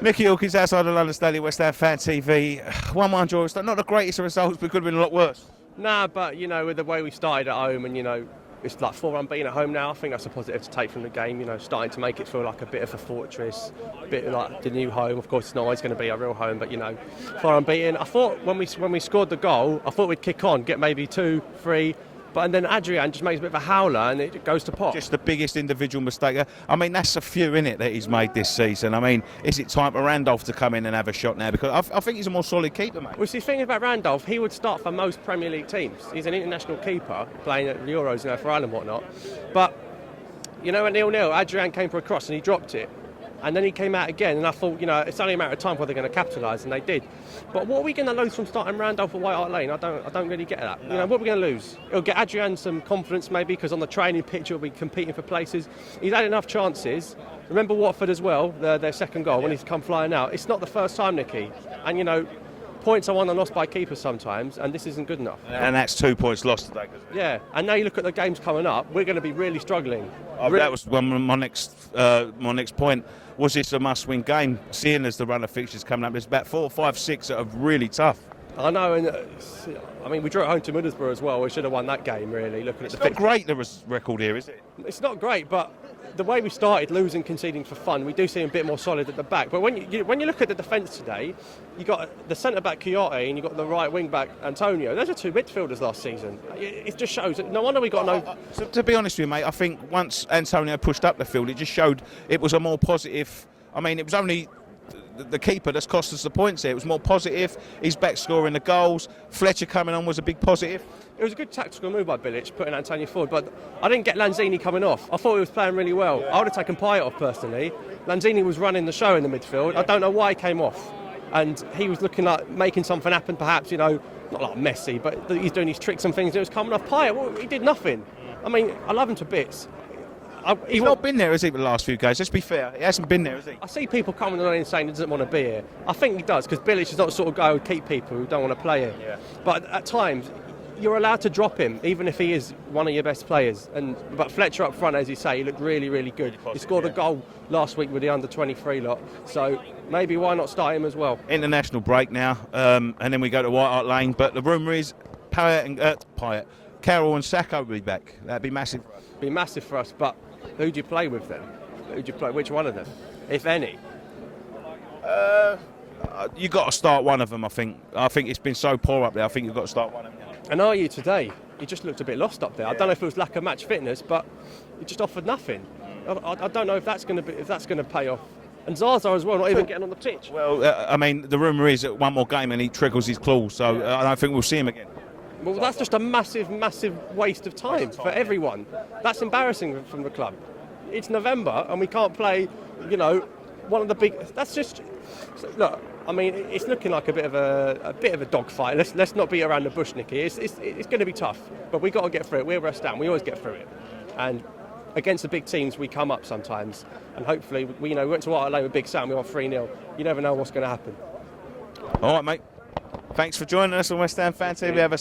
Mickey Hawkins outside of London Stadium, West Ham Fan TV. 1-1 draw. It's not the greatest of results, but could have been a lot worse. Nah, but with the way we started at home and it's like 4 unbeaten at home now. I think that's a positive to take from the game. Starting to make it feel like a bit of a fortress, a bit like the new home. Of course, it's not always going to be a real home, but 4 unbeaten. I thought when we scored the goal, I thought we'd kick on, get maybe 2, 3. And then Adrian just makes a bit of a howler and it goes to pot. Just the biggest individual mistake. I mean, that's a few, innit, that he's made this season. I mean, is it time for Randolph to come in and have a shot now? Because I think he's a more solid keeper, mate. Well, see, the thing about Randolph, he would start for most Premier League teams. He's an international keeper, playing at the Euros, for Ireland and whatnot. But, at 0-0, Adrian came for a cross and he dropped it. And then he came out again, and I thought, it's only a matter of time before they're going to capitalise, and they did. But what are we going to lose from starting Randolph at White Hart Lane? I don't really get that. No. What are we going to lose? It'll get Adrian some confidence maybe, because on the training pitch he'll be competing for places. He's had enough chances. Remember Watford as well, their second goal, when he's come flying out. It's not the first time, Nicky. And, points are won and lost by keepers sometimes, and this isn't good enough. And that's 2 points lost today. Yeah, and now you look at the games coming up, we're going to be really struggling. That was my next point. Was this a must-win game? Seeing as the run of fixtures coming up, there's about 4, 5, 6 that are really tough. I know, and we drew at home to Middlesbrough as well. We should have won that game, really. It's not great, the record here, is it? It's not great, but the way we started, losing, conceding for fun, we do seem a bit more solid at the back. But when you look at the defence today, you got the centre-back Quixote and you got the right wing-back Antonio. Those are 2 midfielders last season. It just shows that no wonder we got no... So to be honest with you, mate, I think once Antonio pushed up the field, it just showed it was a more positive... I mean, it was only the keeper that's cost us the points here. It was more positive. He's back scoring the goals. Fletcher coming on was a big positive. It was a good tactical move by Bilic, putting Antonio forward, but I didn't get Lanzini coming off. I thought he was playing really well. Yeah. I would have taken Payet off personally. Lanzini was running the show in the midfield. I don't know why he came off. And he was looking like making something happen, perhaps, not like Messi, but he's doing these tricks and things, and it was coming off. Payet, well, he did nothing. I mean, I love him to bits. He's not been there, has he, for the last few games? Let's be fair. He hasn't been there, has he? I see people coming on and saying he doesn't want to be here. I think he does, because Bilic is not the sort of guy who would keep people who don't want to play here. Yeah. But at times, you're allowed to drop him, even if he is one of your best players. But Fletcher up front, as you say, he looked really, really good. He scored a goal last week with the under-23 lot. So maybe why not start him as well? International break now, and then we go to White Hart Lane. But the rumour is Payet, Carroll and Saka will be back. That'd be massive for us. Be massive for us, but who do you play with then? Which one of them, if any? You've got to start one of them, I think. I think it's been so poor up there. I think you've got to start one of them. And are you today? He just looked a bit lost up there. Yeah. I don't know if it was lack of match fitness, but he just offered nothing. I don't know if that's going to pay off. And Zaza as well, not even getting on the pitch. Well, I mean, the rumour is that one more game and he triggers his claws, so I don't think we'll see him again. Well, that's just a massive, massive waste of time for everyone. That's embarrassing from the club. It's November and we can't play, one of the big... That's just... Look, I mean, it's looking like a bit of a dogfight. Let's not beat around the bush, Nicky. It's going to be tough, but we've got to get through it. We're West Ham. We always get through it. And against the big teams, we come up sometimes. And hopefully, we went to White Hart Lane with Big Sam. We won 3-0. You never know what's going to happen. All right, mate. Thanks for joining us on West Ham Fan TV. Have a